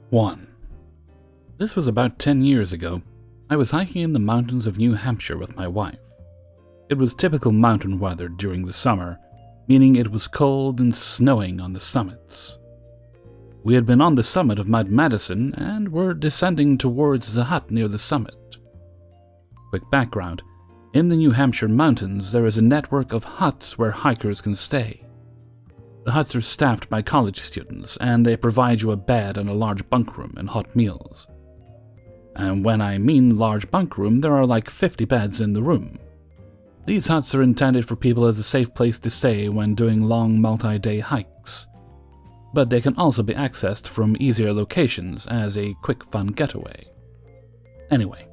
1. This was about 10 years ago. I was hiking in the mountains of New Hampshire with my wife. It was typical mountain weather during the summer, meaning it was cold and snowing on the summits. We had been on the summit of Mount Madison and were descending towards the hut near the summit. Quick background: in the New Hampshire mountains there is a network of huts where hikers can stay. The huts are staffed by college students, and they provide you a bed and a large bunk room and hot meals. And when I mean large bunk room, there are like 50 beds in the room. These huts are intended for people as a safe place to stay when doing long multi-day hikes, but they can also be accessed from easier locations as a quick fun getaway. Anyway,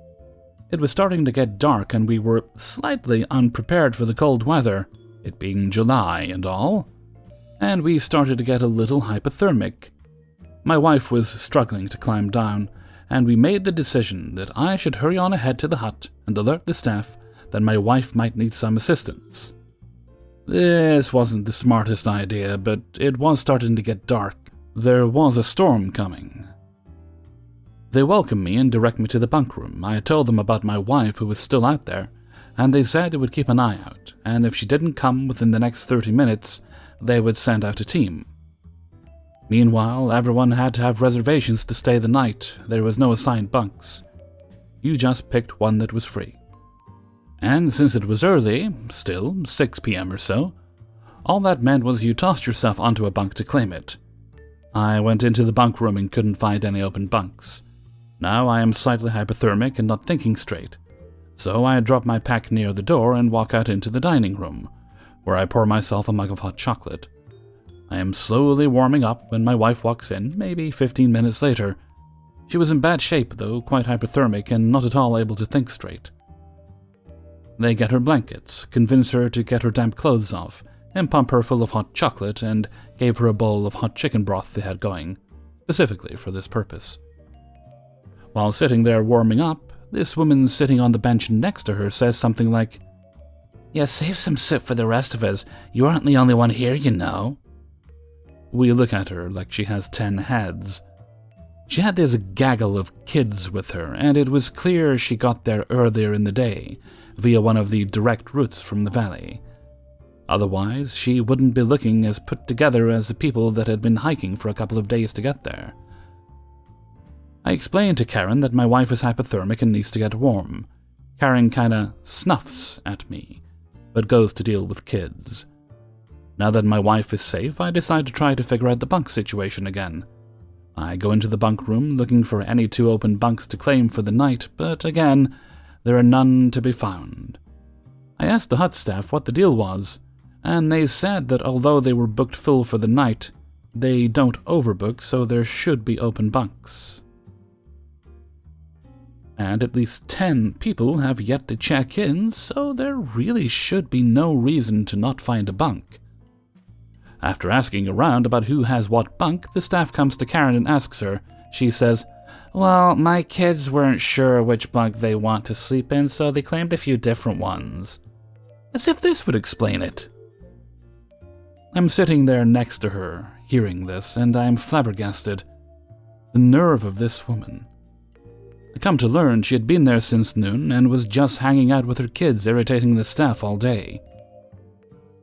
it was starting to get dark and we were slightly unprepared for the cold weather, it being July and all, and we started to get a little hypothermic. My wife was struggling to climb down, and we made the decision that I should hurry on ahead to the hut and alert the staff that my wife might need some assistance. This wasn't the smartest idea, but it was starting to get dark. There was a storm coming. They welcomed me and directed me to the bunk room. I told them about my wife who was still out there, and they said they would keep an eye out, and if she didn't come within the next 30 minutes, they would send out a team. Meanwhile, everyone had to have reservations to stay the night. There was no assigned bunks. You just picked one that was free. And since it was early, still 6 p.m. or so, all that meant was you tossed yourself onto a bunk to claim it. I went into the bunk room and couldn't find any open bunks. Now I am slightly hypothermic and not thinking straight, so I drop my pack near the door and walk out into the dining room, where I pour myself a mug of hot chocolate. I am slowly warming up when my wife walks in, maybe 15 minutes later. She was in bad shape though, quite hypothermic and not at all able to think straight. They get her blankets, convince her to get her damp clothes off, and pump her full of hot chocolate and gave her a bowl of hot chicken broth they had going, specifically for this purpose. While sitting there warming up, this woman sitting on the bench next to her says something like, "Yeah, save some soup for the rest of us. You aren't the only one here, you know." We look at her like she has 10 heads. She had this gaggle of kids with her, and it was clear she got there earlier in the day, via one of the direct routes from the valley. Otherwise, she wouldn't be looking as put together as the people that had been hiking for a couple of days to get there. I explained to Karen that my wife is hypothermic and needs to get warm. Karen kinda snuffs at me, but goes to deal with kids. Now that my wife is safe, I decide to try to figure out the bunk situation again. I go into the bunk room looking for any 2 open bunks to claim for the night, but again, there are none to be found. I asked the hut staff what the deal was, and they said that although they were booked full for the night, they don't overbook, so there should be open bunks. And at least 10 people have yet to check in, so there really should be no reason to not find a bunk. After asking around about who has what bunk, the staff comes to Karen and asks her. She says, "Well, my kids weren't sure which bunk they want to sleep in, so they claimed a few different ones." As if this would explain it. I'm sitting there next to her, hearing this, and I'm flabbergasted. The nerve of this woman. I come to learn she had been there since noon and was just hanging out with her kids, irritating the staff all day.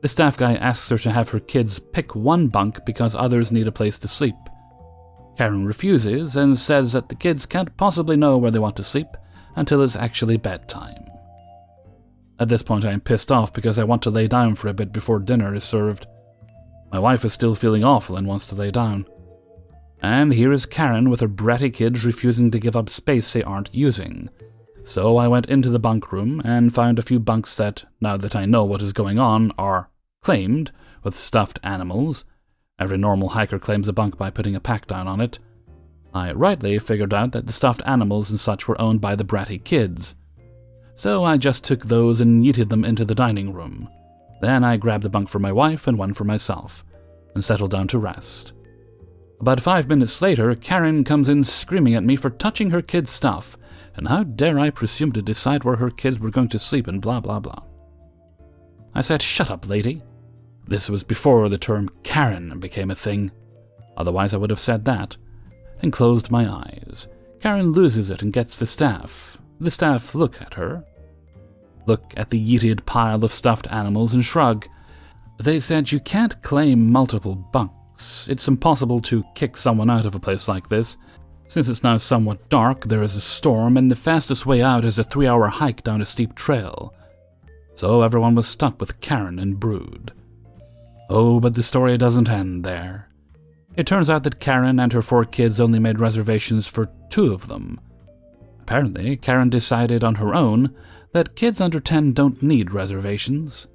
The staff guy asks her to have her kids pick one bunk because others need a place to sleep. Karen refuses and says that the kids can't possibly know where they want to sleep until it's actually bedtime. At this point I am pissed off because I want to lay down for a bit before dinner is served. My wife is still feeling awful and wants to lay down. And here is Karen with her bratty kids refusing to give up space they aren't using. So I went into the bunk room and found a few bunks that, now that I know what is going on, are claimed with stuffed animals. Every normal hiker claims a bunk by putting a pack down on it. I rightly figured out that the stuffed animals and such were owned by the bratty kids. So I just took those and yeeted them into the dining room. Then I grabbed a bunk for my wife and one for myself, and settled down to rest. About 5 minutes later, Karen comes in screaming at me for touching her kids' stuff, and how dare I presume to decide where her kids were going to sleep and blah blah blah. I said, "Shut up, lady." This was before the term Karen became a thing. Otherwise I would have said that. and closed my eyes. Karen loses it and gets the staff. The staff look at her, look at the yeeted pile of stuffed animals and shrug. They said you can't claim multiple bunks. It's impossible to kick someone out of a place like this. Since it's now somewhat dark, there is a storm, and the fastest way out is a 3-hour hike down a steep trail. So everyone was stuck with Karen and Brood. Oh, but the story doesn't end there. It turns out that Karen and her 4 kids only made reservations for 2 of them. Apparently, Karen decided on her own that kids under 10 don't need reservations.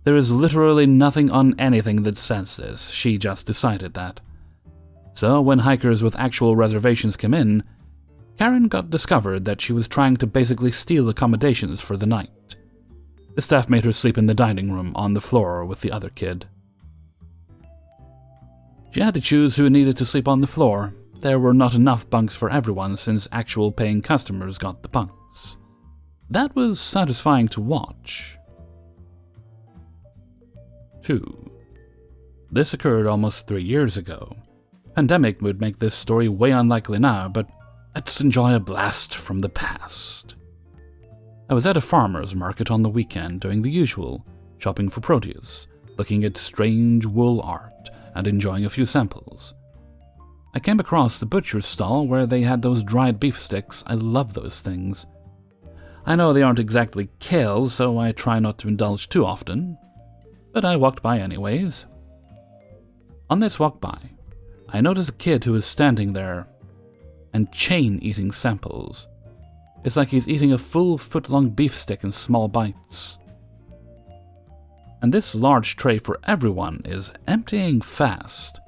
There is literally nothing on anything that says this. She just decided that. So when hikers with actual reservations come in, Karen got discovered that she was trying to basically steal accommodations for the night. The staff made her sleep in the dining room on the floor with the other kid. She had to choose who needed to sleep on the floor. There were not enough bunks for everyone since actual paying customers got the bunks. That was satisfying to watch. 2. This occurred almost 3 years ago. Pandemic would make this story way unlikely now, but let's enjoy a blast from the past. I was at a farmer's market on the weekend doing the usual, shopping for produce, looking at strange wool art, and enjoying a few samples. I came across the butcher's stall where they had those dried beef sticks. I love those things. I know they aren't exactly kale, so I try not to indulge too often, but I walked by anyways. On this walk by, I noticed a kid who was standing there and chain-eating samples. It's like he's eating a full foot-long beef stick in small bites. And this large tray for everyone is emptying fast.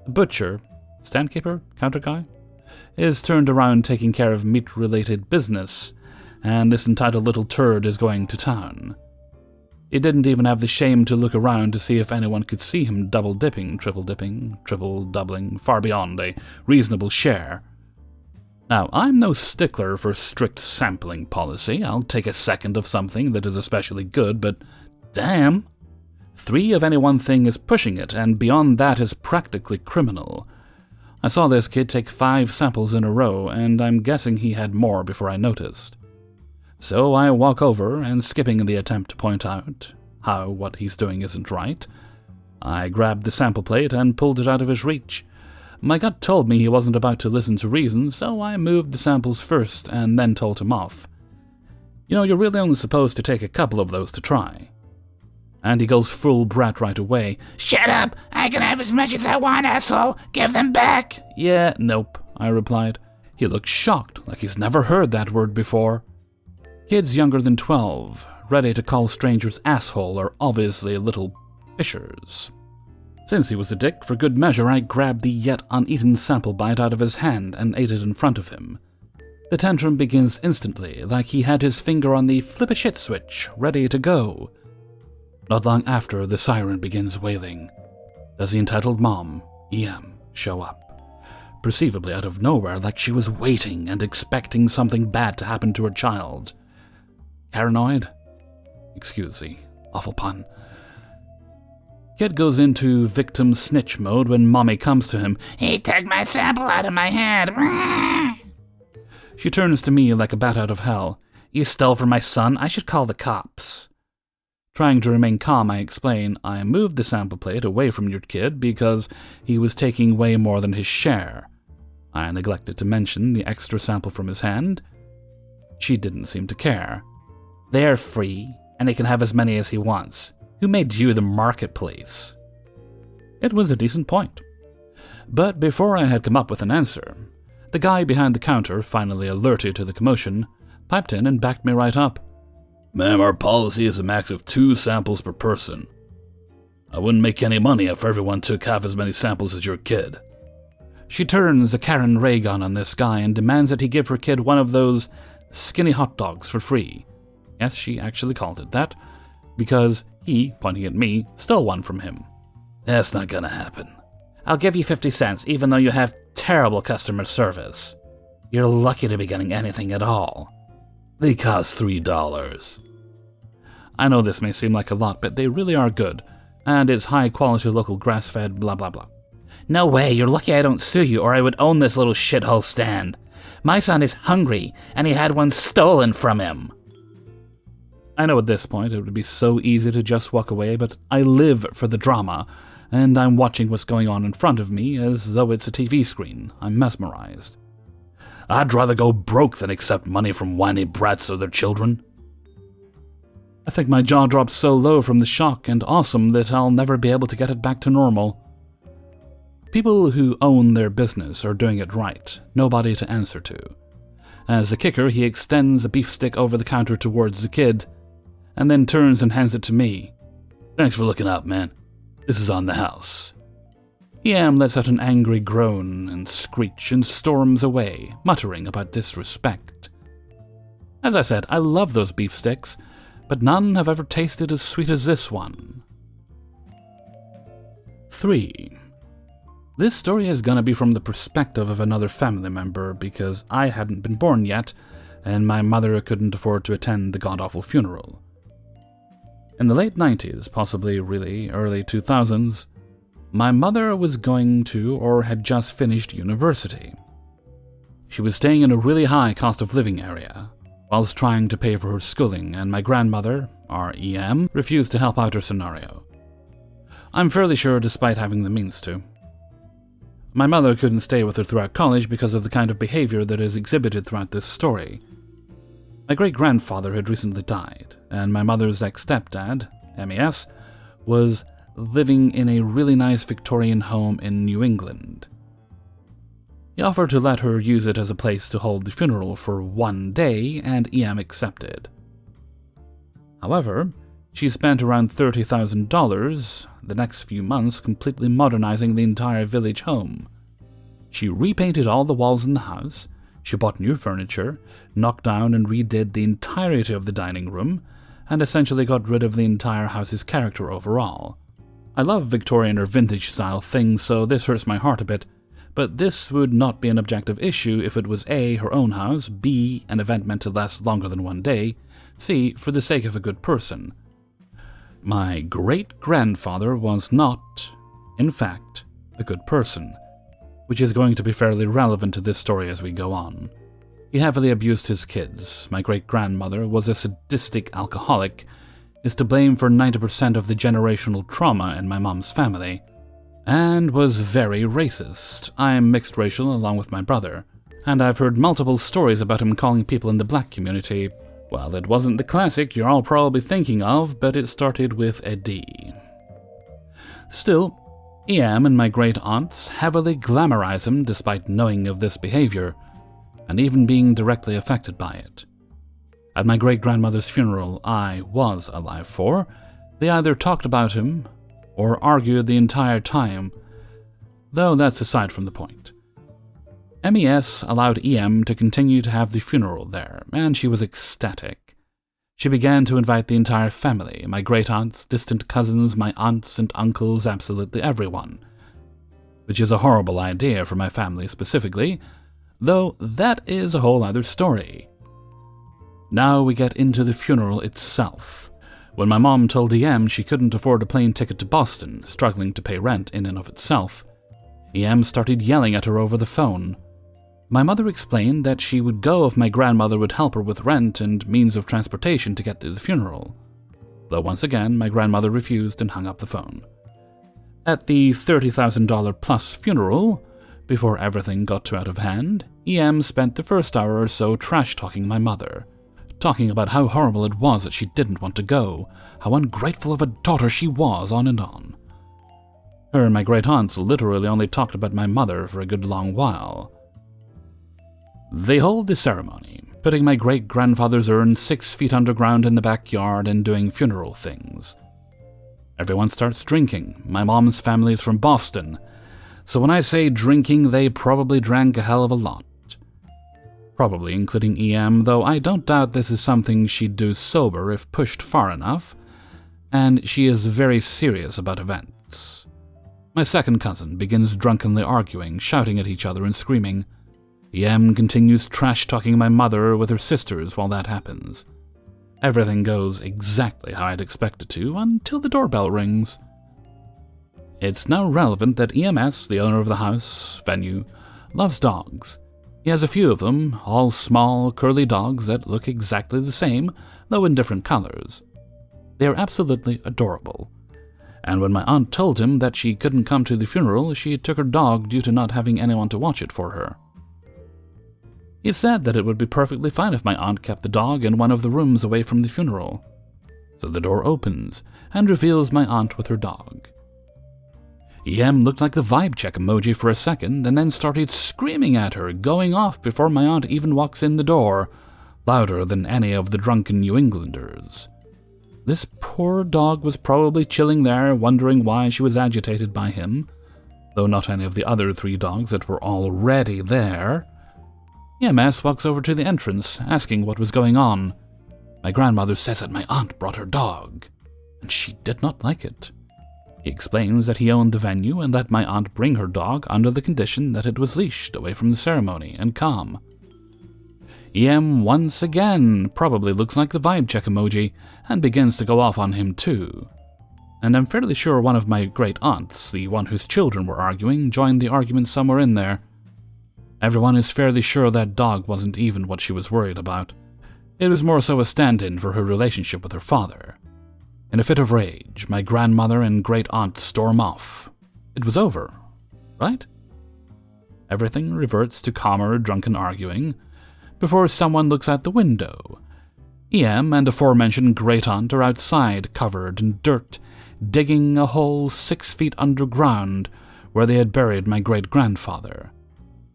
The butcher, stand keeper, counter guy, is turned around taking care of meat-related business, and this entitled little turd is going to town. He didn't even have the shame to look around to see if anyone could see him double-dipping, triple-doubling, far beyond a reasonable share. Now, I'm no stickler for strict sampling policy. I'll take a second of something that is especially good, but damn! 3 of any one thing is pushing it, and beyond that is practically criminal. I saw this kid take 5 samples in a row, and I'm guessing he had more before I noticed. So I walk over, and skipping the attempt to point out how what he's doing isn't right, I grabbed the sample plate and pulled it out of his reach. My gut told me he wasn't about to listen to reason, so I moved the samples first and then told him off. You know, you're really only supposed to take a couple of those to try. And he goes full brat right away. Shut up! I can have as much as I want, asshole! Give them back! Yeah, nope, I replied. He looked shocked, like he's never heard that word before. Kids younger than 12, ready to call strangers asshole, are obviously little fishers. Since he was a dick, for good measure, I grabbed the yet uneaten sample bite out of his hand and ate it in front of him. The tantrum begins instantly, like he had his finger on the flip-a-shit switch, ready to go. Not long after, the siren begins wailing. Does the entitled mom, EM, show up? Perceivably out of nowhere, like she was waiting and expecting something bad to happen to her child. Paranoid? Excuse the awful pun. Kid goes into victim snitch mode when mommy comes to him. He took my sample out of my hand. She turns to me like a bat out of hell. You stole from my son? I should call the cops. Trying to remain calm, I explain, I moved the sample plate away from your kid because he was taking way more than his share. I neglected to mention the extra sample from his hand. She didn't seem to care. They're free, and he can have as many as he wants. Who made you the marketplace? It was a decent point. But before I had come up with an answer, the guy behind the counter, finally alerted to the commotion, piped in and backed me right up. Ma'am, our policy is a max of 2 samples per person. I wouldn't make any money if everyone took half as many samples as your kid. She turns a Karen ray gun on this guy and demands that he give her kid one of those skinny hot dogs for free. Yes, she actually called it that, because he, pointing at me, stole one from him. That's not gonna happen. I'll give you 50 cents, even though you have terrible customer service. You're lucky to be getting anything at all. They cost $3. I know this may seem like a lot, but they really are good, and it's high-quality local grass-fed blah blah blah. No way, you're lucky I don't sue you or I would own this little shithole stand. My son is hungry, and he had one stolen from him. I know at this point it would be so easy to just walk away, but I live for the drama, and I'm watching what's going on in front of me as though it's a TV screen. I'm mesmerized. I'd rather go broke than accept money from whiny brats or their children. I think my jaw dropped so low from the shock and awesome that I'll never be able to get it back to normal. People who own their business are doing it right, nobody to answer to. As the kicker, he extends a beef stick over the counter towards the kid, and then turns and hands it to me. Thanks for looking out, man. This is on the house. EM lets out an angry groan and screech and storms away, muttering about disrespect. As I said, I love those beef sticks, but none have ever tasted as sweet as this one. 3. This story is gonna be from the perspective of another family member because I hadn't been born yet, and my mother couldn't afford to attend the god-awful funeral. In the late 90s, possibly really early 2000s, my mother was going to or had just finished university. She was staying in a really high cost of living area, whilst trying to pay for her schooling, and my grandmother, our EM, refused to help out her scenario. I'm fairly sure despite having the means to. My mother couldn't stay with her throughout college because of the kind of behavior that is exhibited throughout this story. My great-grandfather had recently died, and my mother's ex-stepdad, MES, was living in a really nice Victorian home in New England. He offered to let her use it as a place to hold the funeral for one day, and EM accepted. However, she spent around $30,000 the next few months completely modernizing the entire village home. She repainted all the walls in the house, she bought new furniture, knocked down and redid the entirety of the dining room, and essentially got rid of the entire house's character overall. I love Victorian or vintage style things, so this hurts my heart a bit, but this would not be an objective issue if it was A, her own house, B, an event meant to last longer than one day, C, for the sake of a good person. My great-grandfather was not, in fact, a good person, which is going to be fairly relevant to this story as we go on. He heavily abused his kids. My great-grandmother was a sadistic alcoholic, is to blame for 90% of the generational trauma in my mom's family, and was very racist. I'm mixed racial along with my brother, and I've heard multiple stories about him calling people in the black community. Well, it wasn't the classic you're all probably thinking of, but it started with a D. Still, EM and my great-aunts heavily glamorize him despite knowing of this behavior, and even being directly affected by it. At my great-grandmother's funeral I was alive for, they either talked about him or argued the entire time, though that's aside from the point. MES allowed EM to continue to have the funeral there, and she was ecstatic. She began to invite the entire family, my great-aunts, distant cousins, my aunts and uncles, absolutely everyone. Which is a horrible idea for my family specifically, though that is a whole other story. Now we get into the funeral itself. When my mom told EM she couldn't afford a plane ticket to Boston, struggling to pay rent in and of itself, EM started yelling at her over the phone. My mother explained that she would go if my grandmother would help her with rent and means of transportation to get to the funeral. Though once again, my grandmother refused and hung up the phone. At the $30,000 plus funeral, before everything got too out of hand, EM spent the first hour or so trash-talking my mother, talking about how horrible it was that she didn't want to go, how ungrateful of a daughter she was, on and on. Her and my great-aunts literally only talked about my mother for a good long while. They hold the ceremony, putting my great-grandfather's urn 6 feet underground in the backyard and doing funeral things. Everyone starts drinking. My mom's family is from Boston, so when I say drinking, they probably drank a hell of a lot. Probably including EM, though I don't doubt this is something she'd do sober if pushed far enough, and she is very serious about events. My second cousin begins drunkenly arguing, shouting at each other and screaming. EM continues trash-talking my mother with her sisters while that happens. Everything goes exactly how I'd expect it to until the doorbell rings. It's now relevant that EMS, the owner of the house, venue, loves dogs. He has a few of them, all small, curly dogs that look exactly the same, though in different colors. They are absolutely adorable. And when my aunt told him that she couldn't come to the funeral, she took her dog due to not having anyone to watch it for her. He said that it would be perfectly fine if my aunt kept the dog in one of the rooms away from the funeral. So the door opens and reveals my aunt with her dog. EM looked like the vibe check emoji for a second and then started screaming at her, going off before my aunt even walks in the door, louder than any of the drunken New Englanders. This poor dog was probably chilling there, wondering why she was agitated by him, though not any of the other 3 dogs that were already there. EMS walks over to the entrance, asking what was going on. My grandmother says that my aunt brought her dog, and she did not like it. He explains that he owned the venue and let my aunt bring her dog under the condition that it was leashed away from the ceremony and calm. EM once again probably looks like the vibe check emoji and begins to go off on him too. And I'm fairly sure one of my great aunts, the one whose children were arguing, joined the argument somewhere in there. Everyone is fairly sure that dog wasn't even what she was worried about. It was more so a stand-in for her relationship with her father. In a fit of rage, my grandmother and great-aunt storm off. It was over, right? Everything reverts to calmer, drunken arguing, before someone looks out the window. EM and aforementioned great-aunt are outside, covered in dirt, digging a hole 6 feet underground where they had buried my great-grandfather.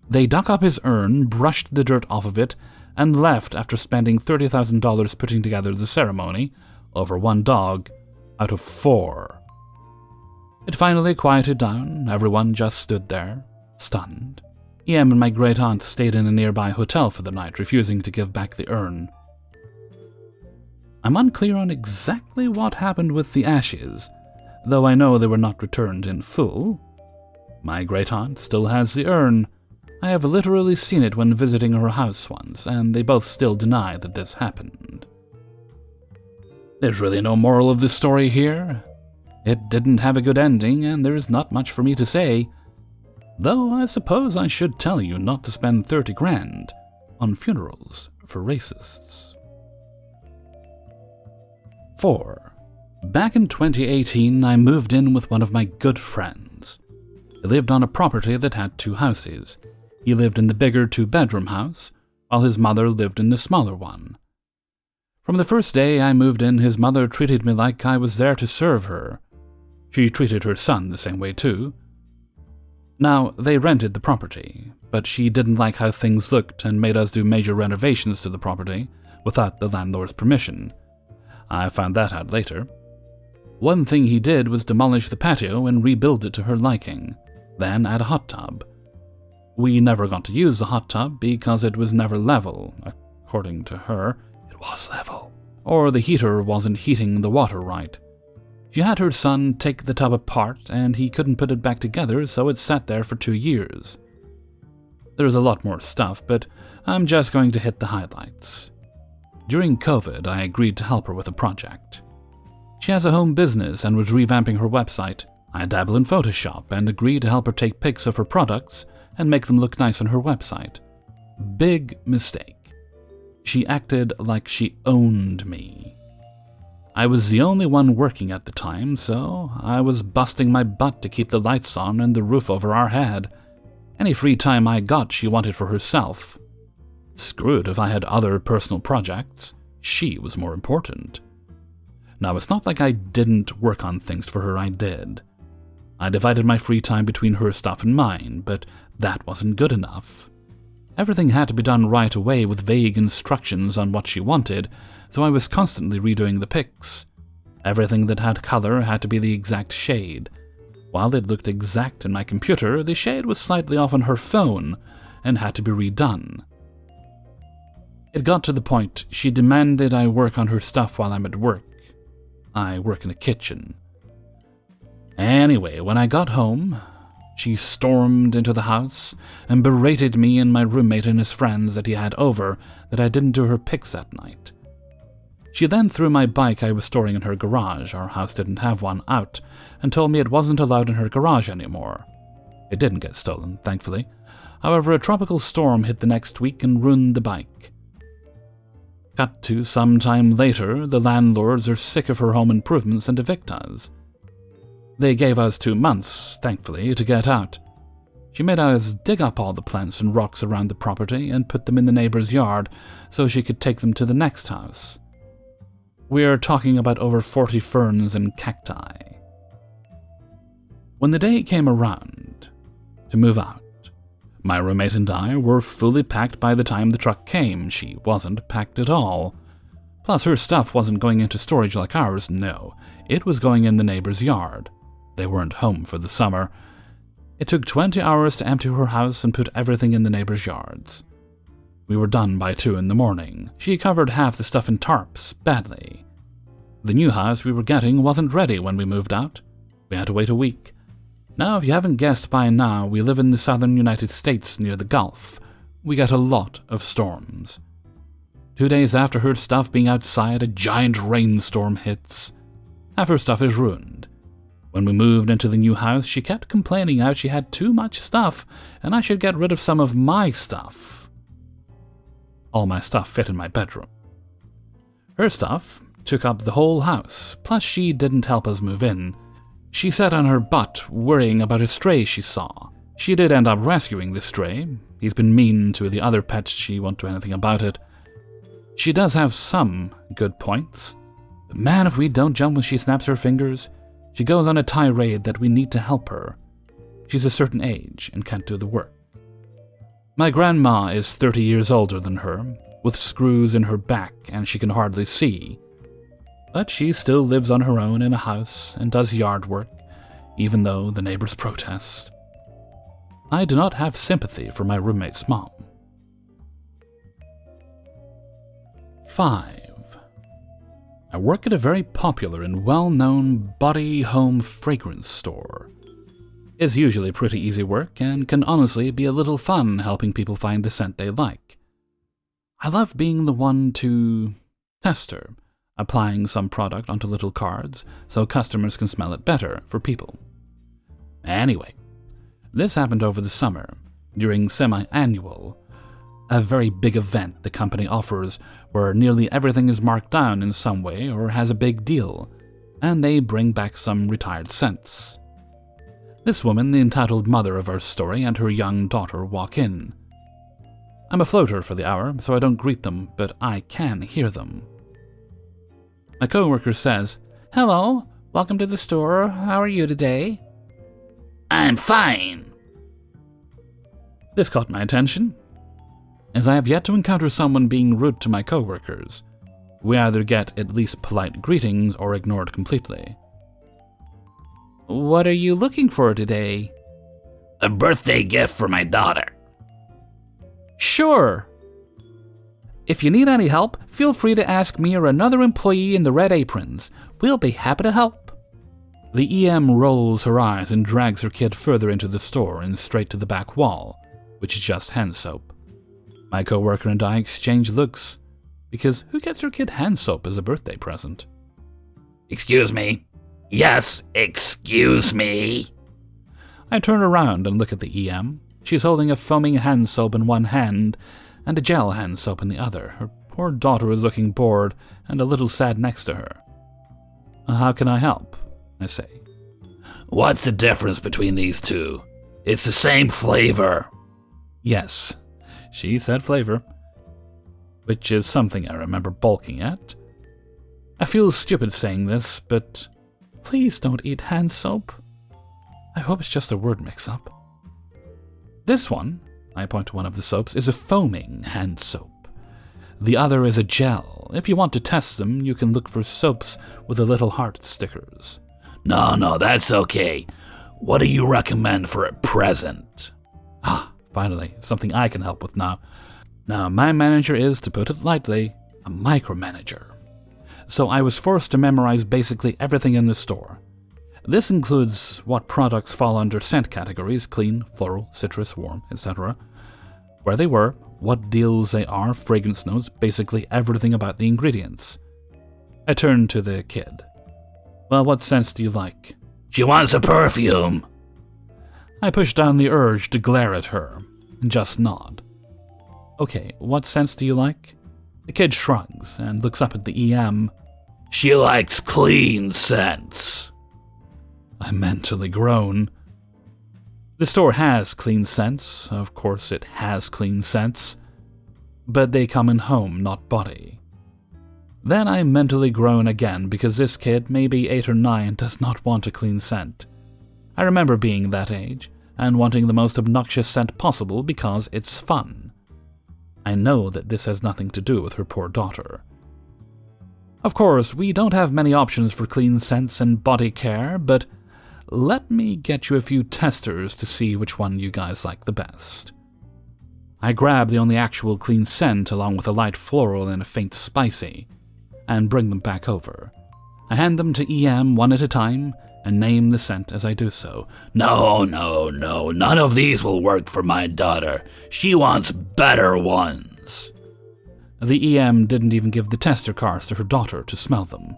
They dug up his urn, brushed the dirt off of it, and left after spending $30,000 putting together the ceremony, over 1 dog out of 4. It finally quieted down. Everyone just stood there, stunned. EM and my great-aunt stayed in a nearby hotel for the night, refusing to give back the urn. I'm unclear on exactly what happened with the ashes, though I know they were not returned in full. My great-aunt still has the urn. I have literally seen it when visiting her house once, and they both still deny that this happened. There's really no moral of this story here. It didn't have a good ending, and there's not much for me to say. Though I suppose I should tell you not to spend 30 grand on funerals for racists. 4. Back in 2018, I moved in with one of my good friends. He lived on a property that had 2 houses. He lived in the bigger 2-bedroom house, while his mother lived in the smaller one. From the first day I moved in, his mother treated me like I was there to serve her. She treated her son the same way too. Now, they rented the property, but she didn't like how things looked and made us do major renovations to the property without the landlord's permission. I found that out later. One thing he did was demolish the patio and rebuild it to her liking, then add a hot tub. We never got to use the hot tub because it was never level. According to her, it was level. Or the heater wasn't heating the water right. She had her son take the tub apart and he couldn't put it back together, so it sat there for 2 years. There's a lot more stuff, but I'm just going to hit the highlights. During COVID, I agreed to help her with a project. She has a home business and was revamping her website. I dabble in Photoshop and agreed to help her take pics of her products and make them look nice on her website. Big mistake. She acted like she owned me. I was the only one working at the time, so I was busting my butt to keep the lights on and the roof over our head. Any free time I got, she wanted for herself. Screw it if I had other personal projects. She was more important. Now, it's not like I didn't work on things for her, I did. I divided my free time between her stuff and mine, but that wasn't good enough. Everything had to be done right away with vague instructions on what she wanted, so I was constantly redoing the pics. Everything that had color had to be the exact shade. While it looked exact in my computer, the shade was slightly off on her phone and had to be redone. It got to the point she demanded I work on her stuff while I'm at work. I work in a kitchen. Anyway, when I got home, she stormed into the house and berated me and my roommate and his friends that he had over that I didn't do her pics that night. She then threw my bike I was storing in her garage, our house didn't have one, out, and told me it wasn't allowed in her garage anymore. It didn't get stolen, thankfully. However, a tropical storm hit the next week and ruined the bike. Cut to some time later, the landlords are sick of her home improvements and evict us. They gave us 2 months, thankfully, to get out. She made us dig up all the plants and rocks around the property and put them in the neighbor's yard so she could take them to the next house. We're talking about over 40 ferns and cacti. When the day came around to move out, my roommate and I were fully packed by the time the truck came. She wasn't packed at all. Plus, her stuff wasn't going into storage like ours, no. It was going in the neighbor's yard. They weren't home for the summer. It took 20 hours to empty her house and put everything in the neighbor's yards. We were done by 2 in the morning. She covered half the stuff in tarps, badly. The new house we were getting wasn't ready when we moved out. We had to wait a week. Now, if you haven't guessed by now, we live in the southern United States near the Gulf. We get a lot of storms. 2 days after her stuff being outside, a giant rainstorm hits. Half her stuff is ruined. When we moved into the new house, she kept complaining how she had too much stuff, and I should get rid of some of my stuff. All my stuff fit in my bedroom. Her stuff took up the whole house, plus she didn't help us move in. She sat on her butt, worrying about a stray she saw. She did end up rescuing the stray. He's been mean to the other pets, she won't do anything about it. She does have some good points. But man, if we don't jump when she snaps her fingers, she goes on a tirade that we need to help her. She's a certain age and can't do the work. My grandma is 30 years older than her, with screws in her back and she can hardly see. But she still lives on her own in a house and does yard work, even though the neighbors protest. I do not have sympathy for my roommate's mom. 5. I work at a very popular and well-known body home fragrance store. It's usually pretty easy work and can honestly be a little fun helping people find the scent they like. I love being the one to test her, applying some product onto little cards so customers can smell it better for people. Anyway, this happened over the summer, during semi-annual, a very big event the company offers where nearly everything is marked down in some way or has a big deal, and they bring back some retired scents. This woman, the entitled mother of our story, and her young daughter walk in. I'm a floater for the hour, so I don't greet them, but I can hear them. My coworker says, "Hello, welcome to the store. How are you today?" I'm fine. This caught my attention, as I have yet to encounter someone being rude to my coworkers. We either get at least polite greetings or ignored completely. What are you looking for today? A birthday gift for my daughter. Sure. If you need any help, feel free to ask me or another employee in the red aprons. We'll be happy to help. The EM rolls her eyes and drags her kid further into the store and straight to the back wall, which is just hand soap. My coworker and I exchange looks, because who gets her kid hand soap as a birthday present? Excuse me. Yes, excuse me. I turn around and look at the EM. She's holding a foaming hand soap in one hand and a gel hand soap in the other. Her poor daughter is looking bored and a little sad next to her. How can I help? I say. What's the difference between these two? It's the same flavor. Yes, she said flavor, which is something I remember balking at. I feel stupid saying this, but please don't eat hand soap. I hope it's just a word mix-up. This one, I point to one of the soaps, is a foaming hand soap. The other is a gel. If you want to test them, you can look for soaps with the little heart stickers. No, that's okay. What do you recommend for a present? Finally, something I can help with now. Now, my manager is, to put it lightly, a micromanager. So I was forced to memorize basically everything in the store. This includes what products fall under scent categories: clean, floral, citrus, warm, etc., where they were, what deals they are, fragrance notes, basically everything about the ingredients. I turned to the kid. Well, what scents do you like? She wants a perfume. I pushed down the urge to glare at her and just nod. Okay, what scents do you like? The kid shrugs and looks up at the EM. She likes clean scents. I mentally groan. The store has clean scents, of course it has clean scents, but they come in home, not body. Then I mentally groan again because this kid, maybe 8 or 9, does not want a clean scent. I remember being that age and wanting the most obnoxious scent possible because it's fun. I know that this has nothing to do with her poor daughter. Of course, we don't have many options for clean scents and body care, but let me get you a few testers to see which one you guys like the best. I grab the only actual clean scent along with a light floral and a faint spicy, and bring them back over. I hand them to EM one at a time and name the scent as I do so. No, none of these will work for my daughter. She wants better ones. The EM didn't even give the tester cards to her daughter to smell them.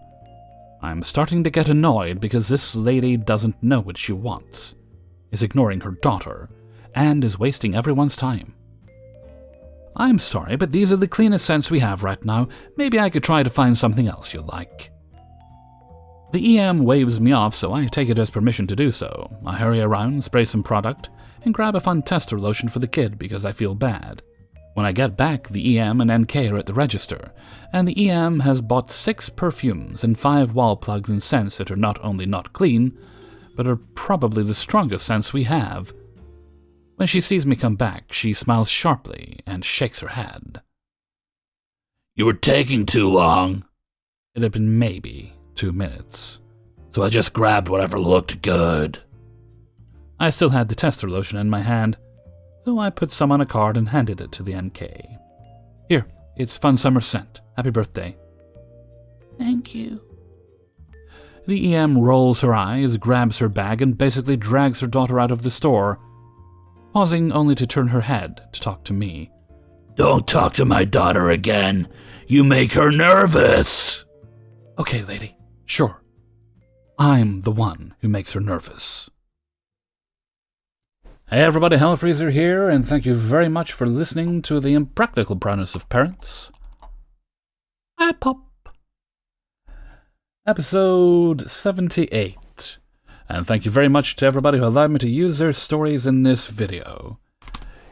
I'm starting to get annoyed because this lady doesn't know what she wants, is ignoring her daughter, and is wasting everyone's time. I'm sorry, but these are the cleanest scents we have right now. Maybe I could try to find something else you like. The EM waves me off, so I take it as permission to do so. I hurry around, spray some product, and grab a fun tester lotion for the kid because I feel bad. When I get back, the EM and NK are at the register, and the EM has bought 6 perfumes and 5 wall plugs and scents that are not only not clean, but are probably the strongest scents we have. When she sees me come back, she smiles sharply and shakes her head. You were taking too long. It had been maybe 2 minutes. So I just grabbed whatever looked good. I still had the tester lotion in my hand, so I put some on a card and handed it to the NK. Here, it's Fun Summer Scent. Happy birthday. Thank you. The EM rolls her eyes, grabs her bag, and basically drags her daughter out of the store, pausing only to turn her head to talk to me. Don't talk to my daughter again. You make her nervous. Okay, lady. Sure. I'm the one who makes her nervous. Hey everybody, Hellfreezer here, and thank you very much for listening to the Impractical Proudness of Parents. I pop. Episode 78. And thank you very much to everybody who allowed me to use their stories in this video.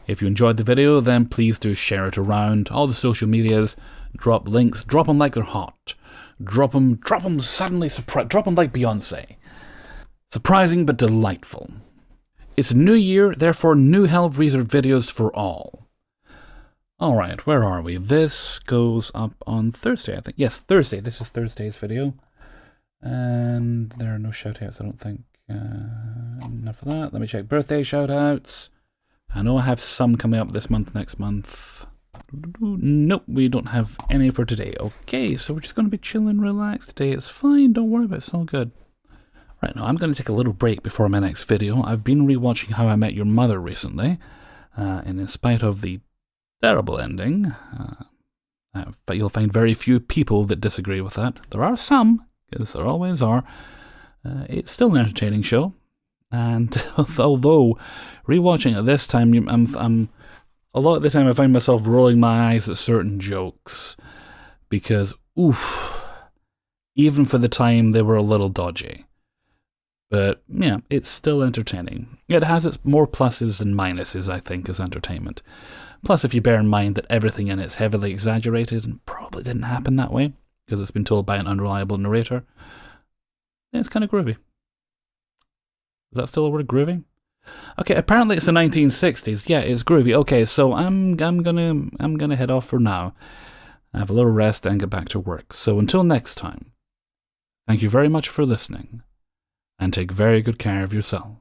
If you enjoyed the video, then please do share it around all the social medias, drop links, drop them like they're hot. Drop them suddenly, drop them like Beyonce. Surprising but delightful. It's a new year, therefore new Hellfreezer videos for all. Alright, where are we? This goes up on Thursday, I think. Yes, Thursday. This is Thursday's video. And there are no shoutouts, I don't think. Enough of that. Let me check birthday shoutouts. I know I have some coming up this month, next month. Nope, we don't have any for today. Okay, so we're just going to be chilling, relaxed today. It's fine, don't worry about it, it's all good. Right, now I'm going to take a little break before my next video. I've been rewatching How I Met Your Mother recently, and in spite of the terrible ending, but you'll find very few people that disagree with that. There are some, because there always are. It's still an entertaining show, and although rewatching it this time, a lot of the time I find myself rolling my eyes at certain jokes, because, oof, even for the time they were a little dodgy. But, yeah, it's still entertaining. It has its more pluses than minuses, I think, as entertainment. Plus, if you bear in mind that everything in it's heavily exaggerated and probably didn't happen that way, because it's been told by an unreliable narrator, it's kind of groovy. Is that still a word, groovy? Okay, apparently it's the 1960s. Yeah, it's groovy. Okay, so I'm gonna head off for now. Have a little rest and get back to work. So until next time, thank you very much for listening. And take very good care of yourself.